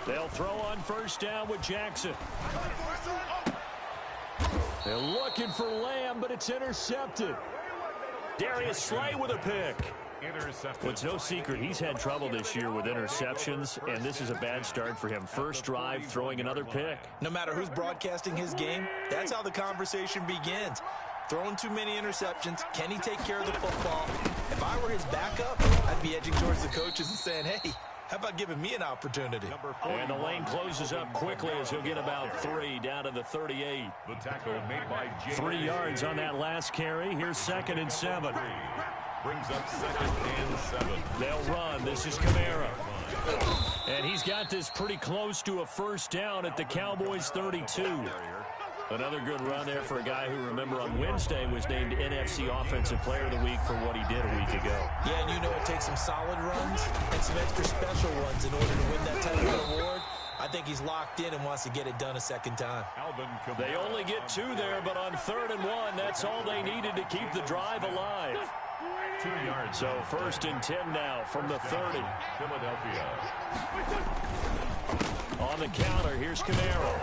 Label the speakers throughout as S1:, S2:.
S1: They'll throw on first down with Jackson. They're looking for Lamb, but it's intercepted. Darius Slay with a pick. Well, it's no secret he's had trouble this year with interceptions, and this is a bad start for him. First drive, throwing another pick.
S2: No matter who's broadcasting his game, that's how the conversation begins. Throwing too many interceptions, can he take care of the football? If I were his backup, I'd be edging towards the coaches and saying, hey, how about giving me an opportunity?
S1: And the lane closes up quickly as he'll get about 3 down to the 38.
S3: The tackle made by
S1: 3 yards on that last carry. Here's 2nd and 7.
S3: Brings up 2nd and 7.
S1: They'll run. This is Kamara. And he's got this pretty close to a first down at the Cowboys' 32. Another good run there for a guy who, remember, on Wednesday was named NFC Offensive Player of the Week for what he did a week ago.
S2: Yeah, and you know it takes some solid runs and some extra special ones in order to win that type of award. I think he's locked in and wants to get it done a second time.
S1: They only get 2 there, but on 3rd and 1, that's all they needed to keep the drive alive.
S3: 2 yards.
S1: So 1st and 10 now from the 30.
S3: Philadelphia.
S1: On the counter, here's Kamara.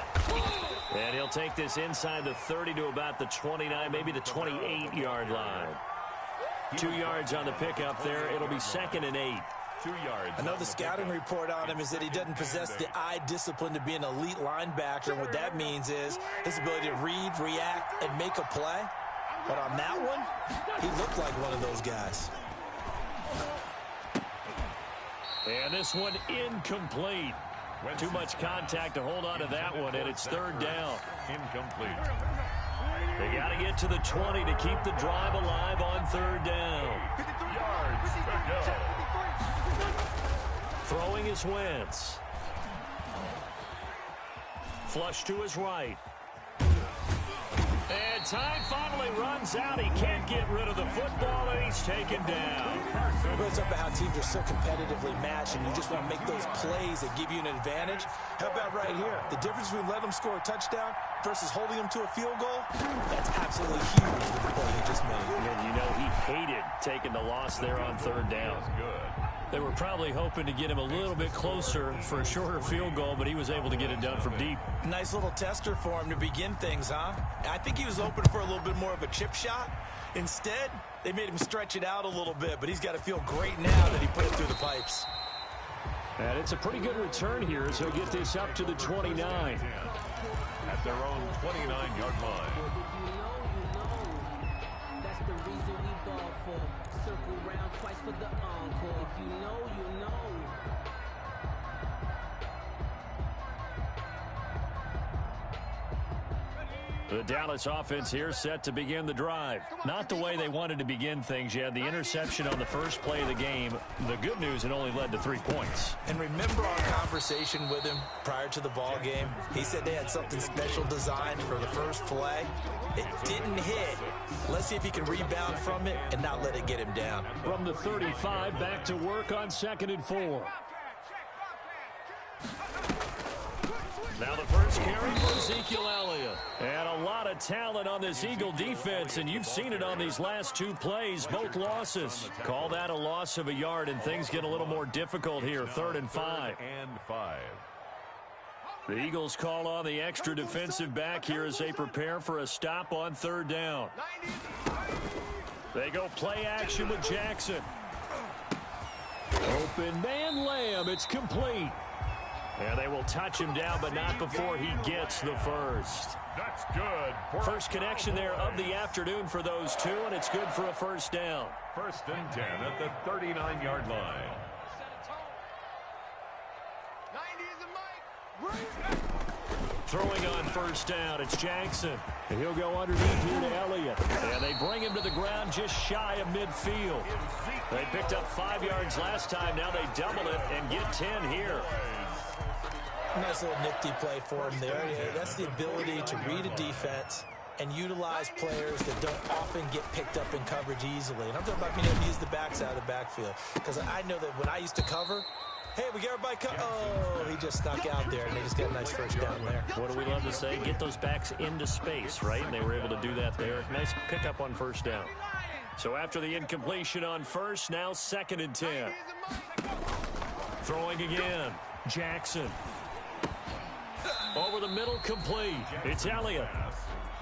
S1: And he'll take this inside the 30 to about the 29, maybe the 28-yard line. 2 yards on the pickup there. It'll be 2nd and 8.
S3: 2 yards.
S2: I know the scouting report on him is that he doesn't possess the eye discipline to be an elite linebacker. And what that means is his ability to read, react, and make a play. But on that one, he looked like one of those guys.
S1: And this one incomplete. Too much contact to hold on to that one, and it's 3rd down.
S3: Incomplete.
S1: They got to get to the 20 to keep the drive alive on 3rd down.
S3: Yards to go.
S1: Throwing is Wentz. Flush to his right. And time finally runs out. He can't get rid of the football, and he's taken down.
S2: It's up to how teams are so competitively matched, and you just want to make those plays that give you an advantage. How about right here? The difference between letting them score a touchdown versus holding them to a field goal, that's absolutely huge with the play he just made.
S1: And you know he hated taking the loss there on 3rd down.
S3: Good.
S1: They were probably hoping to get him a little bit closer for a shorter field goal, but he was able to get it done from deep.
S2: Nice little tester for him to begin things, huh? I think he was open for a little bit more of a chip shot. Instead, they made him stretch it out a little bit, but he's got to feel great now that he put it through the pipes.
S1: And it's a pretty good return here as he'll get this up to the 29.
S3: At their own 29-yard line.
S4: That's the reason we ball for. Circle round twice for the encore. If you know, you know.
S1: The Dallas offense here set to begin the drive. Not the way they wanted to begin things. You had the interception on the first play of the game. The good news, it only led to 3 points.
S2: And remember our conversation with him prior to the ball game? He said they had something special designed for the first play. It didn't hit. Let's see if he can rebound from it and not let it get him down.
S1: From the 35, back to work on 2nd and 4. Now the first carry for Ezekiel Elliott. And a lot of talent on this Eagle defense, and you've seen it on these last 2 plays, both losses. Call that a loss of a yard, and things get a little more difficult here, 3rd and 5. The Eagles call on the extra defensive back here as they prepare for a stop on 3rd down. They go play action with Jackson. Open man Lamb, it's complete. And they will touch him down, but not before he gets the first.
S3: That's good.
S1: First connection there of the afternoon for those 2, and it's good for a first down.
S3: 1st and 10 at the 39-yard line.
S1: Throwing on first down, it's Jackson. And he'll go underneath here to Elliott. And they bring him to the ground just shy of midfield. They picked up 5 yards last time. Now they double it and get 10 here.
S2: Nice little nifty play for him there. Yeah, that's the ability to read a defense and utilize players that don't often get picked up in coverage easily. And I'm talking about being able to use the backside of the backfield. Because I know that when I used to cover, hey, we got everybody oh, he just snuck out there, and they just got a nice first down there.
S1: What do we love to say? Get those backs into space, right? And they were able to do that there. Nice pickup on first down. So after the incompletion on first, now 2nd and 10. Throwing again. Jackson. Over the middle, complete. It's Elliott.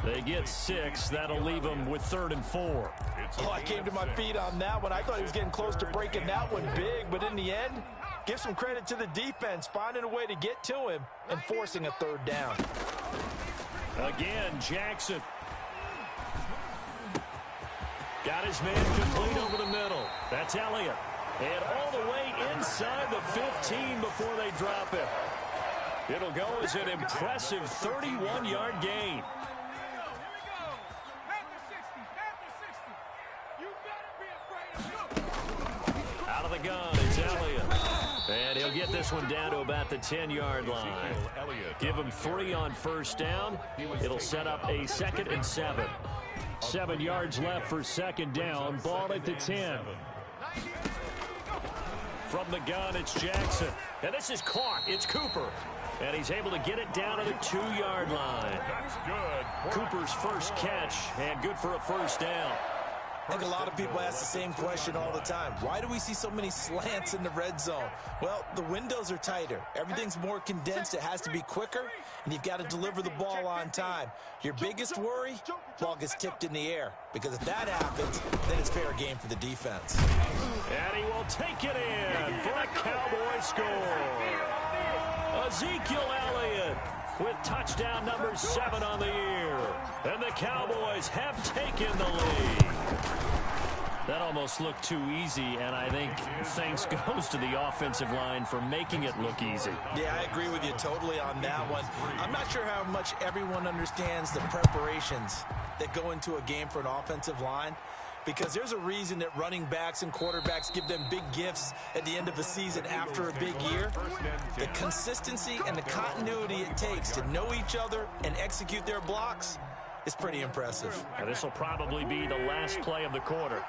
S1: They get 6. That'll leave them with 3rd and 4.
S2: Oh, I came to my feet on that one. I thought he was getting close to breaking that one big, but in the end, give some credit to the defense, finding a way to get to him and forcing a 3rd down.
S1: Again, Jackson. Got his man complete over the middle. That's Elliott. And all the way inside the 15 before they drop it. It'll go as an impressive 31-yard gain. Out of the gun, it's Elliott. And he'll get this one down to about the 10-yard line. Give him 3 on first down. It'll set up a 2nd and 7. 7 yards left for 2nd down. Ball at the 10. From the gun, it's Jackson. And this is caught. It's Cooper. And he's able to get it down to the 2-yard line.
S3: That's good.
S1: Cooper's first catch, and good for a 1st down.
S2: I think a lot of people ask the same question all the time. Why do we see so many slants in the red zone? Well, the windows are tighter. Everything's more condensed. It has to be quicker, and you've got to deliver the ball on time. Your biggest worry, ball gets tipped in the air, because if that happens, then it's fair game for the defense.
S1: And he will take it in for a Cowboy score. Ezekiel Elliott with touchdown number 7 on the year. And the Cowboys have taken the lead. That almost looked too easy, and I think thanks goes to the offensive line for making it look easy.
S2: Yeah, I agree with you totally on that one. I'm not sure how much everyone understands the preparations that go into a game for an offensive line, because there's a reason that running backs and quarterbacks give them big gifts at the end of a season after a big year. The consistency and the continuity it takes to know each other and execute their blocks is pretty impressive.
S1: Now, this will probably be the last play of the quarter.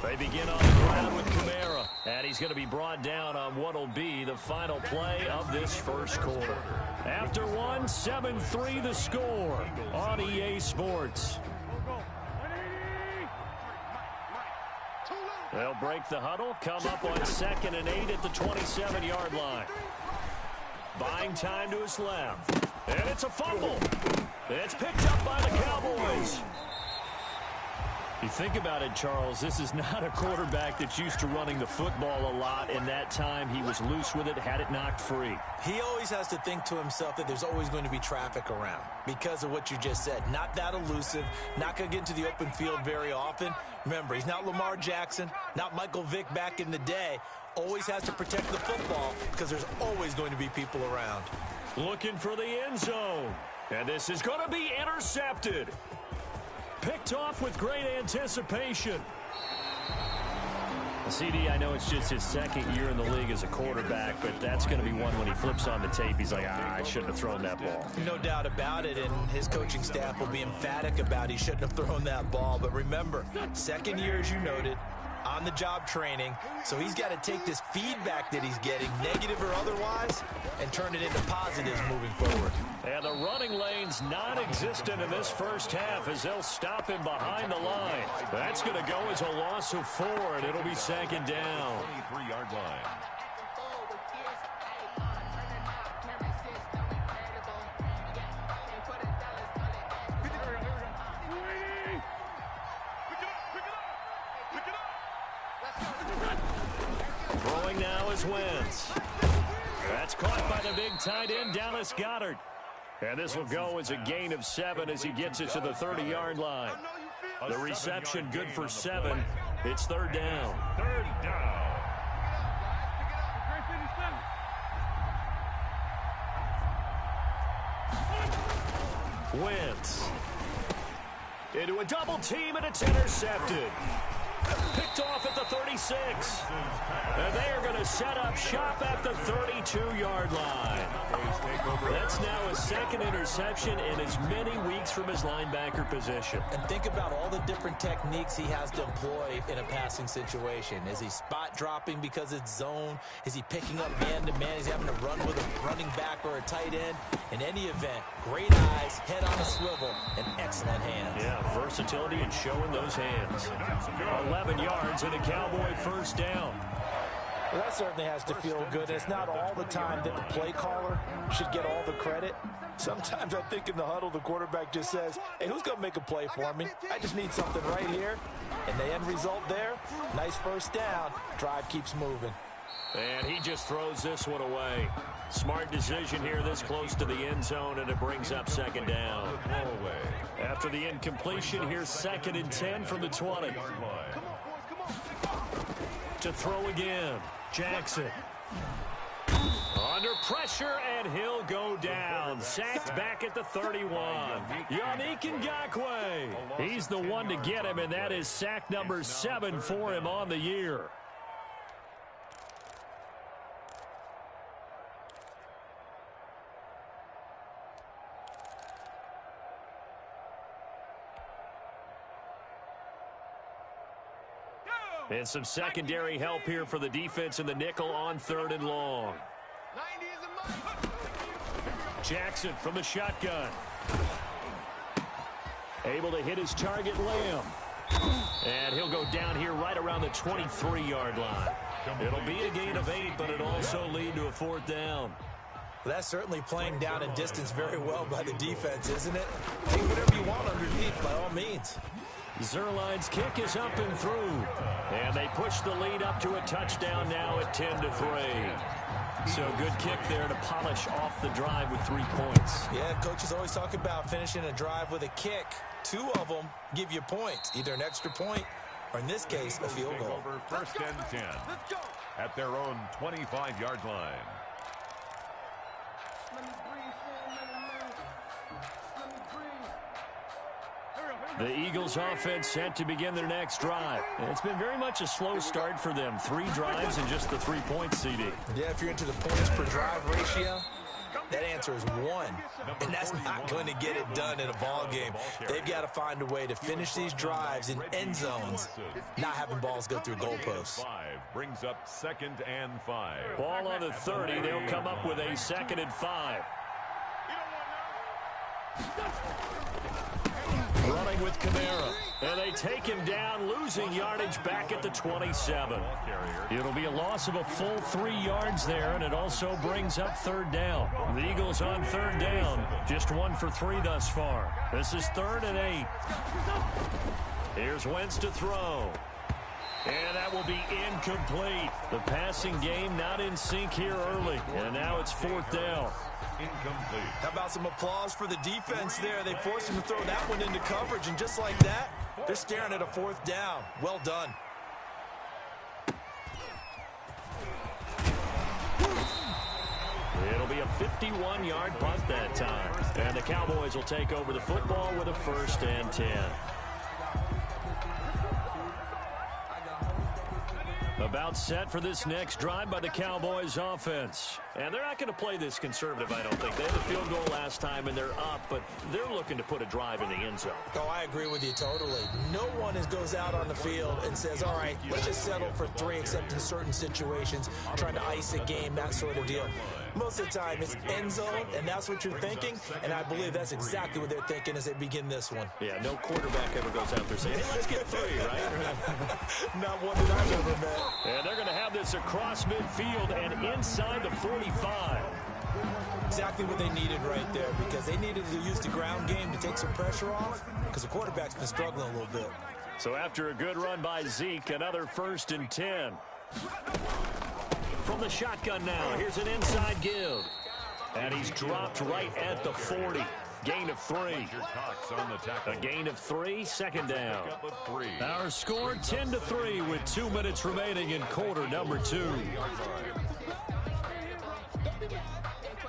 S1: They begin on the ground with Kamara, and he's going to be brought down on what will be the final play of this first quarter. After one, 7-3 the score on EA Sports. They'll break the huddle, come up on 2nd and 8 at the 27-yard line. Buying time to his left. And it's a fumble. It's picked up by the Cowboys. You think about it, Charles, this is not a quarterback that's used to running the football a lot. In that time, he was loose with it, had it knocked free.
S2: He always has to think to himself that there's always going to be traffic around because of what you just said. Not that elusive, not going to get into the open field very often. Remember, he's not Lamar Jackson, not Michael Vick back in the day. Always has to protect the football because there's always going to be people around.
S1: Looking for the end zone. And this is going to be intercepted. Picked off with great anticipation. CD, I know it's just his 2nd year in the league as a quarterback, but that's going to be one when he flips on the tape, he's like, I shouldn't have thrown that ball.
S2: No doubt about it, and his coaching staff will be emphatic about he shouldn't have thrown that ball. But remember, 2nd year, as you noted, on-the-job training, so he's got to take this feedback that he's getting, negative or otherwise, and turn it into positives moving forward.
S1: And the running lane's non-existent in this first half as they'll stop him behind the line. That's going to go as a loss of 4, and it'll be 2nd down.
S3: 23-yard line.
S1: Throwing now is Wentz. That's caught by the big tight end, Dallas Goedert. And this will go as a gain of 7 as he gets it to the 30-yard line. The reception good for 7. It's 3rd down.
S3: 3rd down.
S1: Wentz. Into a double team, and it's intercepted. Picked off at the 36. And they are going to set up shop at the 32-yard line. That's now his second interception in as many weeks from his linebacker position.
S2: And think about all the different techniques he has to employ in a passing situation. Is he spot dropping because it's zone? Is he picking up man-to-man? Is he having to run with a running back or a tight end? In any event, great eyes, head on a swivel, and excellent hands.
S1: Yeah, versatility and showing those hands. 11 yards and a Cowboy first down.
S2: Well, that certainly has to feel good. It's not all the time that the play caller should get all the credit. Sometimes I think in the huddle, the quarterback just says, hey, who's going to make a play for me? I just need something right here. And the end result there, nice first down. Drive keeps moving.
S1: And he just throws this one away. Smart decision here this close to the end zone, and it brings up second down. After the incompletion, here's 2nd and 10 from the 20. To throw again, Jackson. Under pressure, and he'll go down. Sacked back at the 31. Yannick Ngakoue. He's the one to get him, and that is sack number 7 for him on the year. And some secondary help here for the defense in the nickel on 3rd and long. Jackson from the shotgun. Able to hit his target, Lamb. And he'll go down here right around the 23-yard line. It'll be a gain of 8, but it'll also lead to a 4th down.
S2: Well, that's certainly playing down and distance very well by the defense, isn't it? Take whatever you want underneath, by all means.
S1: Zerline's kick is up and through. And they push the lead up to a touchdown now at 10-3. So good kick there to polish off the drive with 3 points.
S2: Yeah, coaches always talk about finishing a drive with a kick. 2 of them give you points, either an extra point or, in this case, a field goal.
S3: Over 1st and 10 at their own 25-yard line.
S1: The Eagles offense set to begin their next drive. It's been very much a slow start for them. 3 drives and just the 3 points, CD.
S2: Yeah, if you're into the points per drive ratio, that answer is 1. And that's not going to get it done in a ball game. They've got to find a way to finish these drives in end zones, not having balls go through goalposts.
S3: Brings up 2nd and 5.
S1: Ball on the 30. They'll come up with a 2nd and 5. Running with Kamara. And they take him down, losing yardage back at the 27. It'll be a loss of a full 3 yards there, and it also brings up 3rd down. The Eagles on 3rd down, just 1 for 3 thus far. This is 3rd and 8. Here's Wentz to throw. And that will be incomplete. The passing game not in sync here early. And now it's 4th down.
S3: Incomplete.
S2: How about some applause for the defense there? They forced him to throw that one into coverage, and just like that, they're staring at a 4th down. Well done.
S1: It'll be a 51-yard punt that time. And the Cowboys will take over the football with a 1st and 10. About set for this next drive by the Cowboys offense. And they're not going to play this conservative, I don't think. They had a field goal last time, and they're up, but they're looking to put a drive in the end zone.
S2: Oh, I agree with you totally. No one goes out on the field and says, all right, let's just settle for 3, except in certain situations, trying to ice a game, that sort of deal. Most of the time, it's end zone, and that's what you're thinking, and I believe that's exactly what they're thinking as they begin this one.
S1: Yeah, no quarterback ever goes out there saying, hey, let's get 3, right?
S2: Not one that I've ever met.
S1: And they're going to have this across midfield and inside the 45.
S2: Exactly what they needed right there, because they needed to use the ground game to take some pressure off, because the quarterback's been struggling a little bit.
S1: So after a good run by Zeke, another 1st and 10. From the shotgun now, here's an inside give. And he's dropped right at the 40. Gain of 3. A gain of 3, 2nd down. Our score 10-3 with 2 minutes remaining in quarter number 2.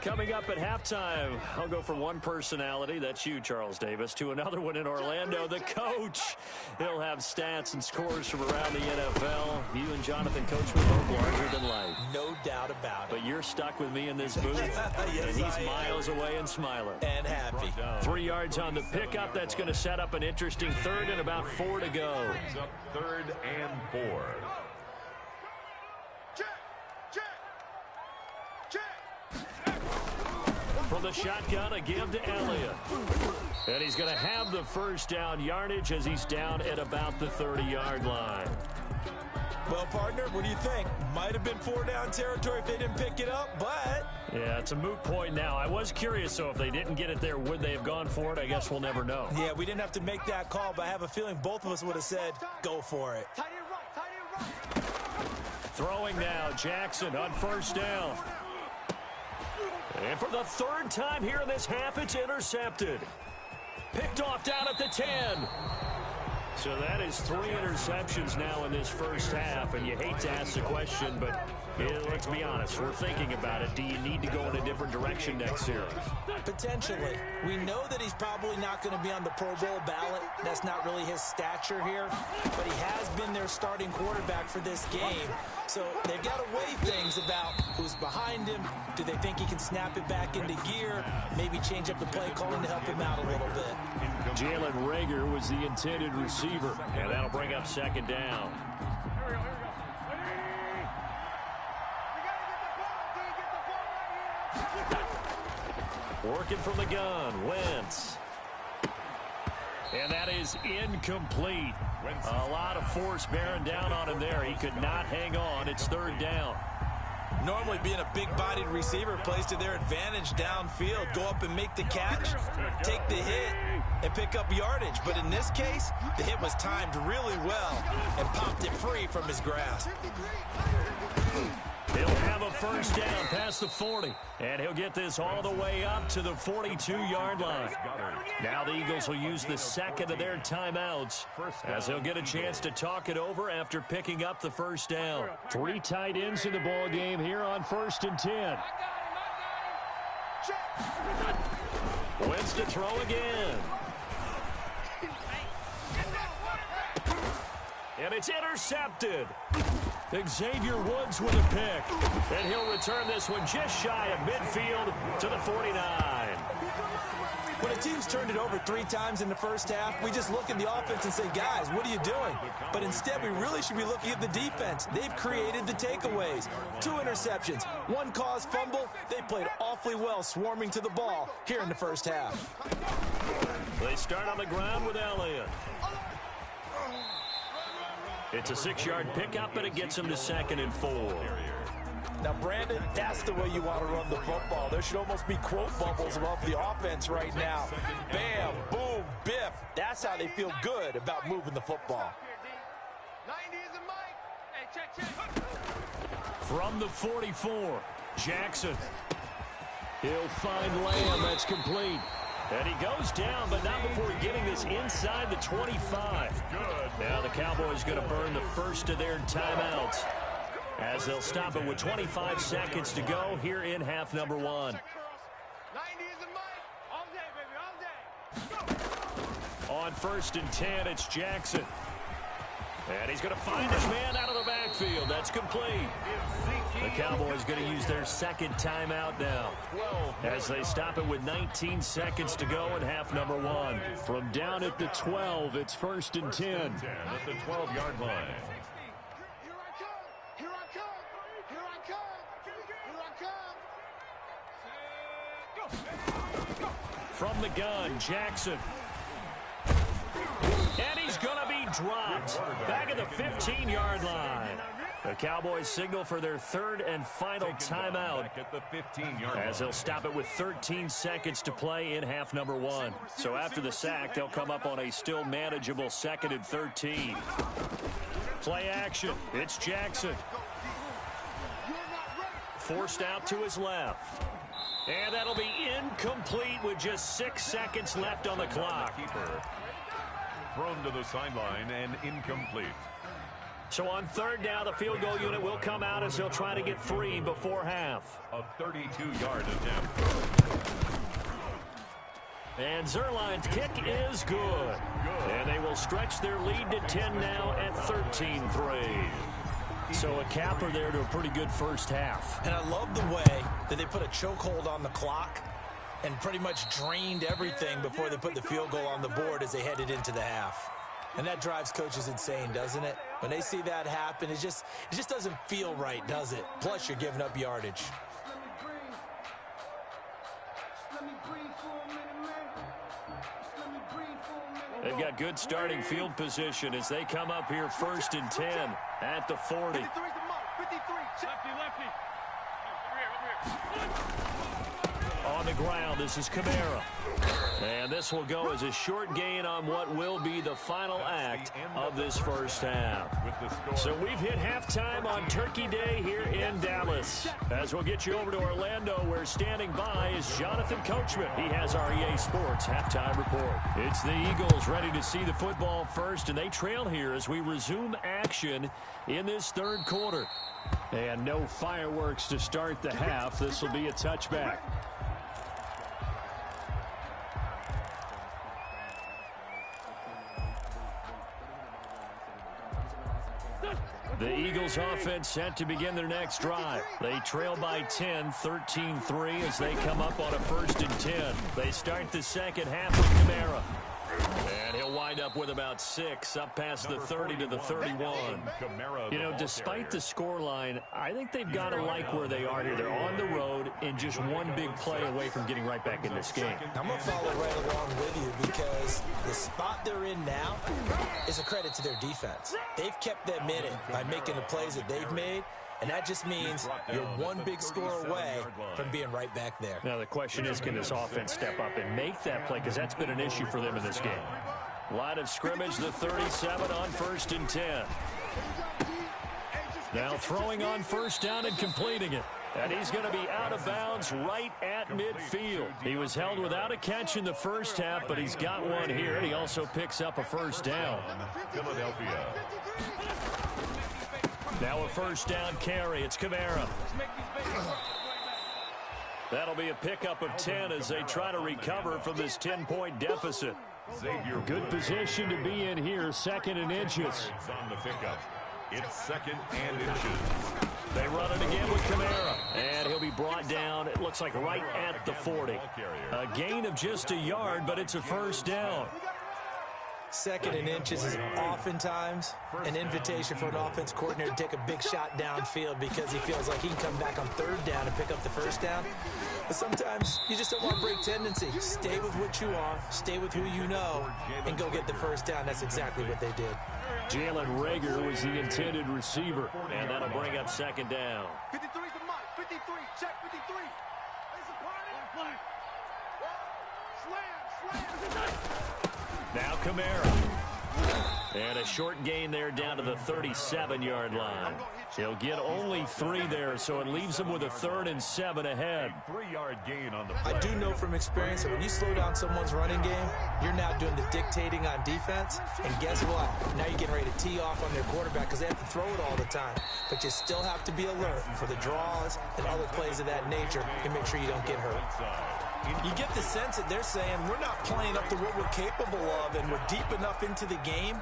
S1: Coming up at halftime, I'll go from one personality, that's you, Charles Davis, to another one in Orlando, the coach. He'll have stats and scores from around the NFL. You and Jonathan Coachman both larger than life.
S2: No doubt about it.
S1: But you're stuck with me in this booth,
S2: yes,
S1: and he's miles away and smiling.
S2: And happy.
S1: 3 yards on the pickup. That's going to set up an interesting third and about 4 to go.
S3: Up 3rd and 4.
S1: From the shotgun, a give to Elliott. And he's going to have the first down yardage as he's down at about the 30-yard line.
S2: Well, partner, what do you think? Might have been 4-down territory if they didn't pick it up, but...
S1: Yeah, it's a moot point now. I was curious, so if they didn't get it there, would they have gone for it? I guess we'll never know.
S2: Yeah, we didn't have to make that call, but I have a feeling both of us would have said, go for it.
S1: Throwing now, Jackson on first down. And for the 3rd time here in this half, it's intercepted. Picked off down at the 10. So that is 3 interceptions now in this first half, and you hate to ask the question, but let's be honest, we're thinking about it. Do you need to go in a different direction next series?
S2: Potentially. We know that he's probably not going to be on the Pro Bowl ballot. That's not really his stature here, but he has been their starting quarterback for this game. So they've got to weigh things about who's behind him. Do they think he can snap it back into gear? Maybe change up the play calling to help him out a little bit.
S1: Jalen Reagor was the intended receiver, and that'll bring up 2nd down. Working from the gun, Wentz. And that is incomplete. A lot of force bearing down on him there. He could not hang on. It's 3rd down.
S2: Normally being a big-bodied receiver plays to their advantage downfield. Go up and make the catch, take the hit, and pick up yardage. But in this case, the hit was timed really well and popped it free from his grasp.
S1: He'll have a first down past the 40, and he'll get this all the way up to the 42-yard line. Now the Eagles will use the 2nd of their timeouts as they'll get a chance to talk it over after picking up the first down. 3 tight ends in the ball game here on 1st and 10. Wentz to throw again. And it's intercepted. Xavier Woods with a pick. And he'll return this one just shy of midfield to the 49.
S2: When a team's turned it over 3 times in the first half, we just look at the offense and say, guys, what are you doing? But instead, we really should be looking at the defense. They've created the takeaways. 2 interceptions, 1 caused fumble. They played awfully well swarming to the ball here in the first half.
S1: They start on the ground with Elliott. It's a 6-yard pickup, and it gets him to 2nd and 4.
S2: Now, Brandon, that's the way you want to run the football. There should almost be quote bubbles above the offense right now. Bam, boom, biff. That's how they feel good about moving the football.
S1: From the 44, Jackson. He'll find Lamb. That's complete. And he goes down, but not before getting this inside the 25. Now the Cowboys going to burn the first of their timeouts as they'll stop it with 25 seconds to go here in half number 1. On 1st and 10, it's Jackson. And he's going to find his man out of the backfield. That's complete. The Cowboys going to use their 2nd timeout now as they stop it with 19 seconds to go in half number 1. From down at the 12, it's 1st and 10.
S3: At the 12-yard line.
S1: From the gun, Jackson. And he's going to be dropped back at the 15-yard line. The Cowboys signal for their 3rd and final timeout as they'll stop it with 13 seconds to play in half number 1. So after the sack, they'll come up on a still manageable 2nd and 13. Play action. It's Jackson. Forced out to his left. And that'll be incomplete with just 6 seconds left on the clock.
S3: Thrown to the sideline and incomplete.
S1: So on third down, the field goal unit will come out as they'll try to get 3 before half.
S3: A 32-yard attempt.
S1: And Zerline's kick is good. And they will stretch their lead to 10 now at 13-3. So a capper there to a pretty good first half.
S2: And I love the way that they put a chokehold on the clock and pretty much drained everything before they put the field goal on the board as they headed into the half. And that drives coaches insane, doesn't it? When they see that happen, it just doesn't feel right, does it? Plus, you're giving up yardage.
S1: They've got good starting field position as they come up here 1st and 10 at the 40. On the ground, this is Kamara. And this will go as a short gain on what will be the final act of this first half. So we've hit halftime on Turkey Day here in Dallas. As we'll get you over to Orlando, where standing by is Jonathan Coachman. He has our EA Sports halftime report. It's the Eagles ready to see the football first, and they trail here as we resume action in this third quarter. And no fireworks to start the half. This will be a touchback. The Eagles offense set to begin their next drive. They trail by 10, 13-3 as they come up on a 1st and 10. They start the second half with Kamara. And he'll wind up with about 6 up past the 30 to the 31. You know, despite the scoreline, I think they've got to like where they are here. They're on the road and just one big play away from getting right back in this game.
S2: I'm going to follow right along with you because the spot they're in now is a credit to their defense. They've kept them in it by making the plays that they've made. And that just means you're one big score away from being right back there.
S1: Now the question is, can this offense step up and make that play? Because that's been an issue for them in this game. Line of scrimmage, the 37 on 1st and 10. Now throwing on 1st down and completing it. And he's going to be out of bounds right at midfield. He was held without a catch in the first half, but he's got one here. And he also picks up a 1st down.
S3: Philadelphia.
S1: Now a 1st down carry. It's Kamara. That'll be a pickup of 10 as they try to recover from this 10-point deficit. Good position to be in here, 2nd and inches.
S3: On the pickup. It's 2nd and inches.
S1: They run it again with Kamara, and he'll be brought down, it looks like right at the 40. A gain of just a yard, but it's a 1st down.
S2: 2nd and inches is oftentimes an invitation for an offense coordinator to take a big shot downfield because he feels like he can come back on 3rd down and pick up the 1st down. But sometimes you just don't want to break tendency. Stay with what you are, stay with who you know, and go get the 1st down. That's exactly what they did.
S1: Jalen Reagor was the intended receiver, and that'll bring up 2nd down.
S5: 53's the mark. 53, check 53. There's a party. Slam.
S1: Now Kamara. And a short gain there down to the 37-yard line. He'll get only 3 there, so it leaves him with a 3rd and 7 ahead.
S3: 3-yard gain on the play.
S2: I do know from experience that when you slow down someone's running game, you're now doing the dictating on defense. And guess what? Now you're getting ready to tee off on their quarterback because they have to throw it all the time. But you still have to be alert for the draws and other plays of that nature and make sure you don't get hurt. You get the sense that they're saying we're not playing up to what we're capable of, and we're deep enough into the game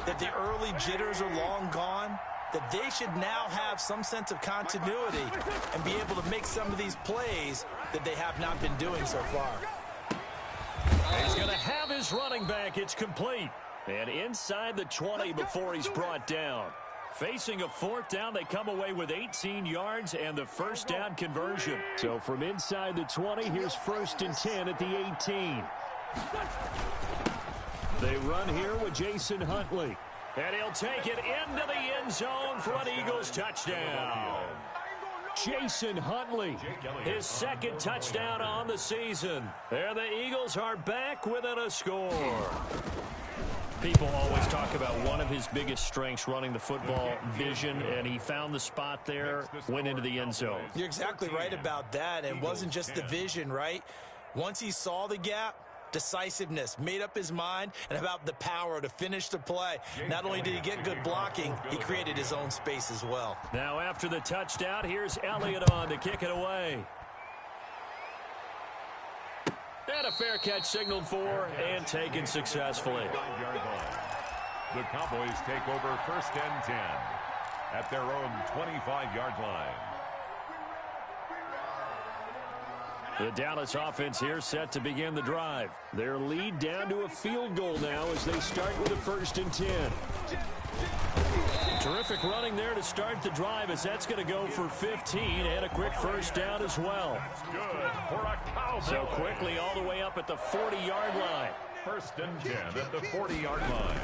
S2: that the early jitters are long gone, that they should now have some sense of continuity and be able to make some of these plays that they have not been doing so far.
S1: He's going to have his running back. It's complete. And inside the 20 before he's brought down. Facing a 4th down, they come away with 18 yards and the 1st down conversion. So from inside the 20, here's 1st and 10 at the 18. They run here with Jason Huntley. And he'll take it into the end zone for an Eagles touchdown. Jason Huntley, his 2nd touchdown on the season. And the Eagles are back within a score. People always talk about one of his biggest strengths, running the football, vision, and he found the spot there, went into the end zone.
S2: You're exactly right about that. It wasn't just the vision, right? Once he saw the gap, decisiveness, made up his mind, and about the power to finish the play. Not only did he get good blocking, he created his own space as well.
S1: Now after the touchdown, here's Elliott on to kick it away. And a fair catch signaled for and taken successfully.
S3: The Cowboys take over 1st and 10 at their own 25-yard line.
S1: The Dallas offense here set to begin the drive. Their lead down to a field goal now as they start with a 1st and 10. Terrific running there to start the drive as that's going to go for 15 and a quick first down as well.
S3: That's good for a Cowboy.
S1: So quickly all the way up at the 40-yard line.
S3: 1st and 10 at the 40-yard line.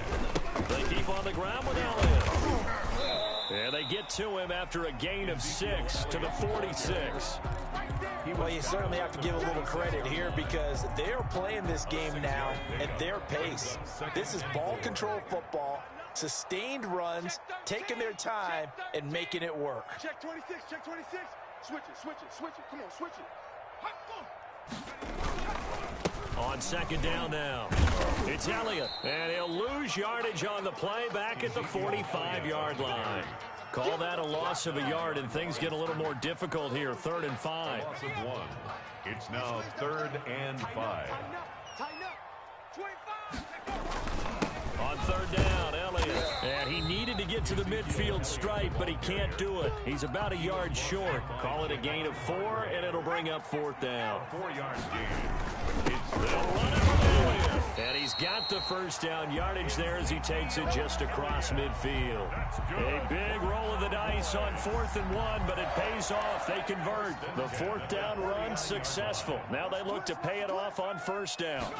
S1: They keep on the ground with Elliott. And they get to him after a gain of 6 to the 46.
S2: Well, you certainly have to give a little credit here because they're playing this game now at their pace. This is ball control football, sustained runs, taking their time, and making it work.
S5: Check 26, check 26. Switch it, switch it, switch it. Come on, switch it.
S1: On 2nd down now, it's Elliott, and he'll lose yardage on the play back at the 45-yard line. Call that a loss of a yard, and things get a little more difficult here, 3rd and 5.
S3: Loss of 1. It's now 3rd and 5.
S5: Tighten up. 25.
S1: On 3rd down, Elliott. And he needed to get to the midfield stripe, but he can't do it. He's about a yard short. Call it a gain of 4, and it'll bring up 4th down.
S3: 4-yard gain.
S1: They'll run it from Elliott. And he's got the first down yardage there as he takes it just across midfield. A big roll of the dice on 4th and 1, but it pays off. They convert. The 4th down run successful. Now they look to pay it off on 1st down.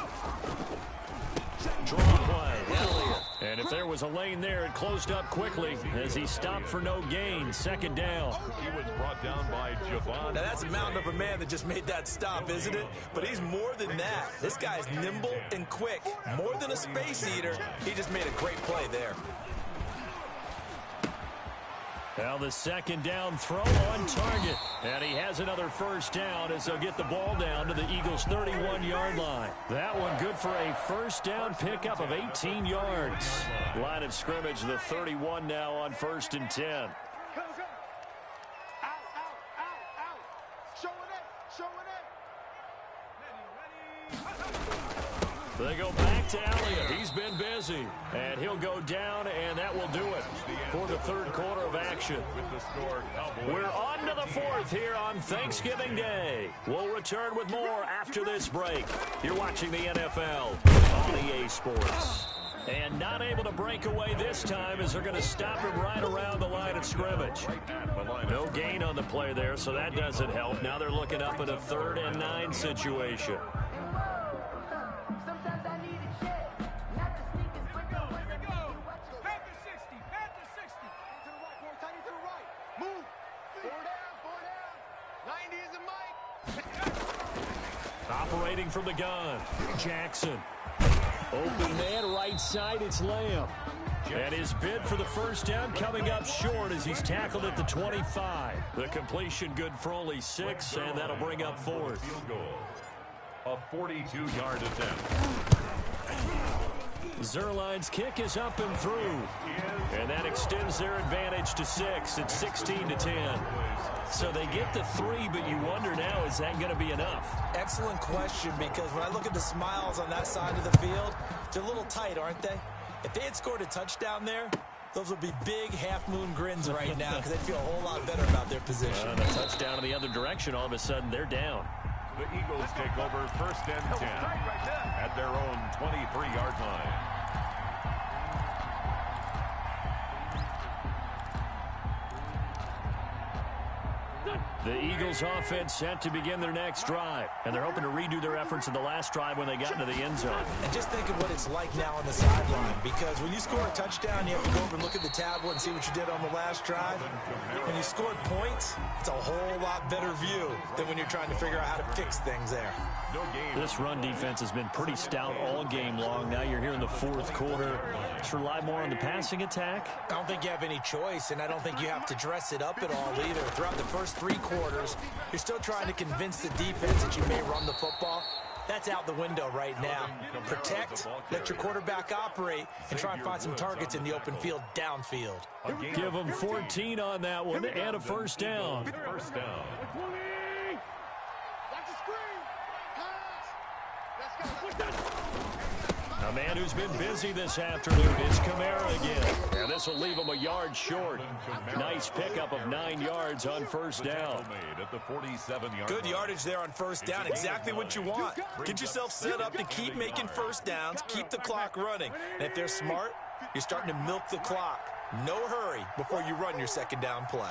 S1: Draw play, Elliott. And if there was a lane there, it closed up quickly as he stopped for no gain. 2nd down.
S3: He was brought down by Javon.
S2: Now, that's a mountain of a man that just made that stop, isn't it? But he's more than that. This guy's nimble and quick. More than a space eater, he just made a great play there.
S1: Now the 2nd down throw on target. And he has another first down as they'll get the ball down to the Eagles' 31-yard line. That one good for a first down pickup of 18 yards. Line of scrimmage, the 31 now on 1st and 10.
S5: Go, go. Out, out, out, out. Showing it, showing it.
S1: They go back to Elliott. He's been busy. And he'll go down, and that will do it for the 3rd quarter of action. We're on to the 4th here on Thanksgiving Day. We'll return with more after this break. You're watching the NFL on EA Sports. And not able to break away this time as they're going to stop him right around the line of scrimmage. No gain on the play there, so that doesn't help. Now they're looking up at a 3rd and 9 situation. Operating from the gun, Jackson. Open man, right side, it's Lamb. And his bid for the first down coming up short as he's tackled at the 25. The completion good for only 6, and that'll bring up 4th.
S3: A 42-yard attempt.
S1: Zerline's kick is up and through. And that extends their advantage to 6. It's 16-10. So they get the 3, but you wonder now, is that going to be enough?
S2: Excellent question, because when I look at the smiles on that side of the field, they're a little tight, aren't they? If they had scored a touchdown there, those would be big half-moon grins right now because they'd feel a whole lot better about their position.
S1: And a touchdown in the other direction, all of a sudden they're down.
S3: The Eagles take over 1st and 10 at their own 23-yard line.
S1: The Eagles offense set to begin their next drive, and they're hoping to redo their efforts in the last drive when they got into the end zone.
S2: And just think of what it's like now on the sideline, because when you score a touchdown, you have to go over and look at the tablet and see what you did on the last drive. When you scored points, it's a whole lot better view than when you're trying to figure out how to fix things there.
S1: This run defense has been pretty stout all game long. Now you're here in the 4th quarter. Just rely more on the passing attack.
S2: I don't think you have any choice, and I don't think you have to dress it up at all either. Throughout the first 3 quarters, you're still trying to convince the defense that you may run the football. That's out the window right now. Protect, let your quarterback operate, and try and find some targets in the open field downfield.
S1: Give them 14 on that one and a first down.
S3: First down.
S5: Watch the screen. Pass. Let's go.
S1: A man who's been busy this afternoon is Kamara again. And this will leave him a yard short. Nice pickup of 9 yards on first down.
S2: Good yardage there on first down. Exactly what you want. Get yourself set up to keep making first downs, keep the clock running. And if they're smart, you're starting to milk the clock. No hurry before you run your second down play.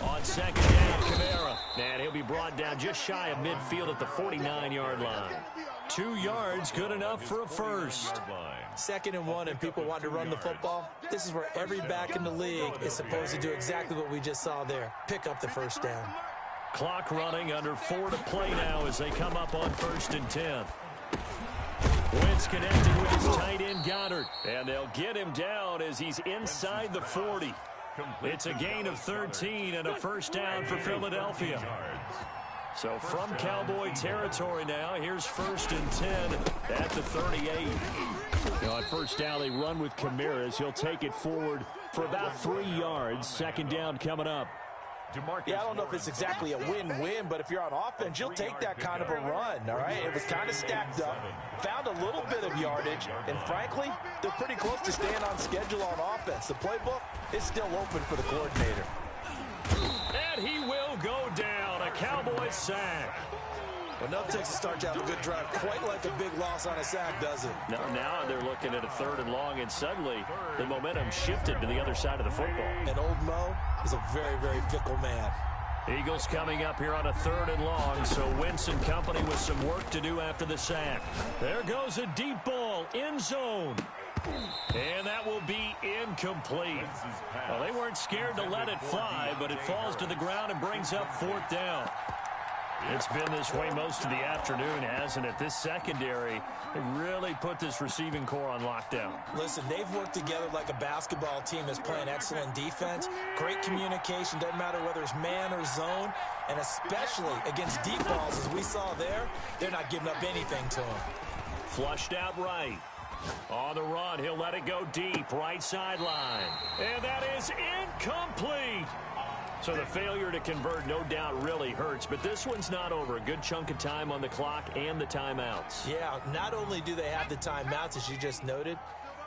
S1: On second down, Kamara. And he'll be brought down just shy of midfield at the 49-yard line. 2 yards, good enough for a first.
S2: 2nd and 1, and people want to run the football. This is where every back in the league is supposed to do exactly what we just saw there. Pick up the first down.
S1: Clock running, under 4 to play now as they come up on 1st and 10. Wentz connecting with his tight end Goddard. And they'll get him down as he's inside the 40. It's a gain of 13 and a first down for Philadelphia. So from Cowboy territory now, here's 1st and 10 at the 38. On first down, they run with Kamara as he'll take it forward for about 3 yards. Second down coming up.
S2: Yeah, I don't know if it's exactly a win-win, but if you're on offense, you'll take that kind of a run, all right? It was kind of stacked up, found a little bit of yardage, and frankly, they're pretty close to staying on schedule on offense. The playbook is still open for the coordinator.
S1: And he will go down, a Cowboy sack.
S2: Well, no Texas starts to have a good drive, quite like a big loss on a sack, does it?
S1: Now they're looking at a 3rd and long, and suddenly the momentum shifted to the other side of the football.
S2: And old Mo is a very, very fickle man.
S1: Eagles coming up here on a 3rd and long, so Wentz and company with some work to do after the sack. There goes a deep ball, end zone. And that will be incomplete. Well, they weren't scared to let it fly, but it falls to the ground and brings up 4th down. It's been this way most of the afternoon, hasn't it? This secondary really put this receiving core on lockdown.
S2: Listen, they've worked together like a basketball team that's playing excellent defense. Great communication, doesn't matter whether it's man or zone. And especially against deep balls, as we saw there, they're not giving up anything to them.
S1: Flushed out right. On the run, he'll let it go deep, right sideline. And that is incomplete. So the failure to convert no doubt really hurts, but this one's not over. A good chunk of time on the clock and the timeouts.
S2: Yeah, not only do they have the timeouts, as you just noted,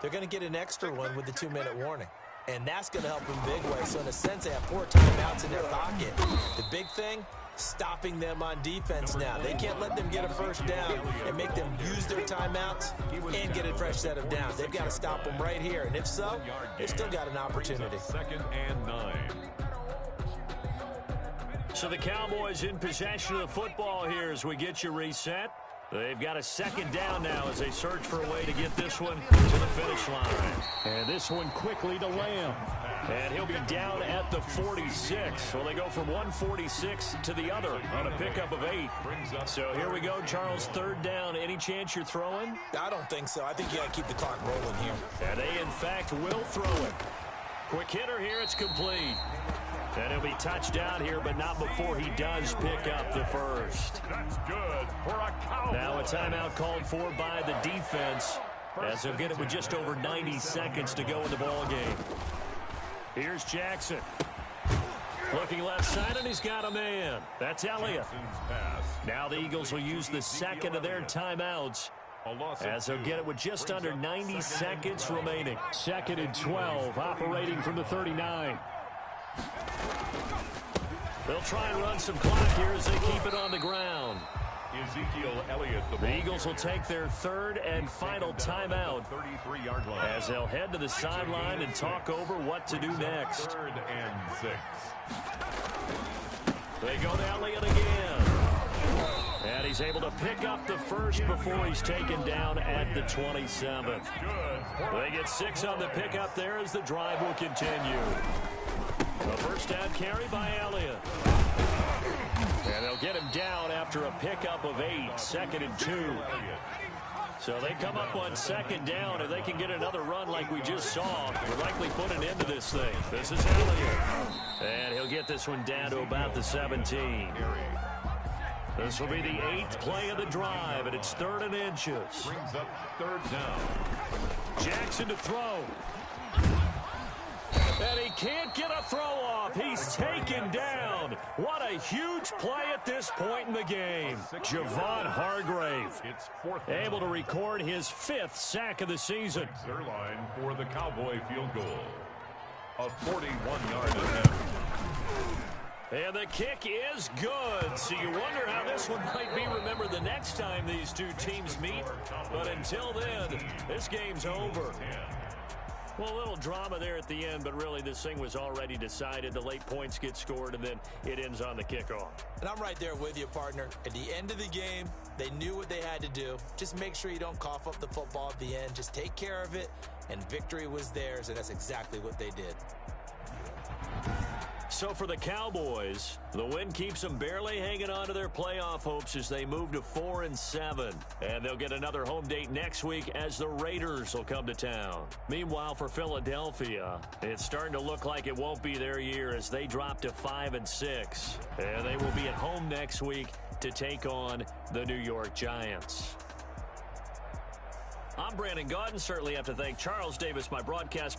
S2: they're going to get an extra one with the 2-minute warning. And that's going to help them big way. So in a sense, they have 4 timeouts in their pocket. The big thing, stopping them on defense now. They can't let them get a first down and make them use their timeouts and get a fresh set of downs. They've got to stop them right here. And if so, they've still got an opportunity.
S3: 2nd and 9.
S1: So the Cowboys in possession of the football here as we get you reset. They've got a 2nd down now as they search for a way to get this one to the finish line. And this one quickly to Lamb. And he'll be down at the 46. So they go from 146 to the other on a pickup of 8. So here we go, Charles, 3rd down. Any chance you're throwing?
S2: I don't think so. I think you got to keep the clock rolling here.
S1: And they, in fact, will throw it. Quick hitter here. It's complete. And he'll be touchdown here, but not before he does pick up the first.
S3: That's good for a Cowboy.
S1: Now a timeout called for by the defense as they'll get it with just over 90 seconds to go in the ball game. Here's Jackson. Looking left side, and he's got a man. That's Elliott. Now the Eagles will use the 2nd of their timeouts as they'll get it with just under 90 seconds remaining. 2nd and 12, operating from the 39. They'll try and run some clock here as they keep it on the ground.
S3: Ezekiel Elliott.
S1: The Eagles will take their 3rd and final timeout
S3: 33-yard line.
S1: as they'll head to the sideline and talk over what to do next.
S3: 3rd and 6.
S1: They go to Elliott again. And he's able to pick up the first before he's taken down at the 27. They get 6 on the pickup there as the drive will continue. A first down carry by Elliott. And they'll get him down after a pickup of 8, 2nd and 2. So they come up on 2nd down, and they can get another run like we just saw. We're likely put an end to this thing. This is Elliott. And he'll get this one down to about the 17. This will be the 8th play of the drive, and it's 3rd and inches.
S3: Brings up 3rd down.
S1: Jackson to throw. And he can't get a throw off. He's taken down. What a huge play at this point in the game. Javon Hargrave
S3: It's 4th
S1: able to record his 5th sack of the season.
S3: Their line for the Cowboy field goal. A 41-yard attempt.
S1: And the kick is good. So you wonder how this one might be remembered the next time these two teams meet. But until then, this game's over. Well, a little drama there at the end, but really this thing was already decided. The late points get scored, and then it ends on the kickoff.
S2: And I'm right there with you, partner. At the end of the game, they knew what they had to do. Just make sure you don't cough up the football at the end. Just take care of it, and victory was theirs, and that's exactly what they did.
S1: So for the Cowboys, the win keeps them barely hanging on to their playoff hopes as they move to 4-7. And they'll get another home date next week as the Raiders will come to town. Meanwhile, for Philadelphia, it's starting to look like it won't be their year as they drop to 5-6. And they will be at home next week to take on the New York Giants. I'm Brandon Gaudin. Certainly have to thank Charles Davis, my broadcast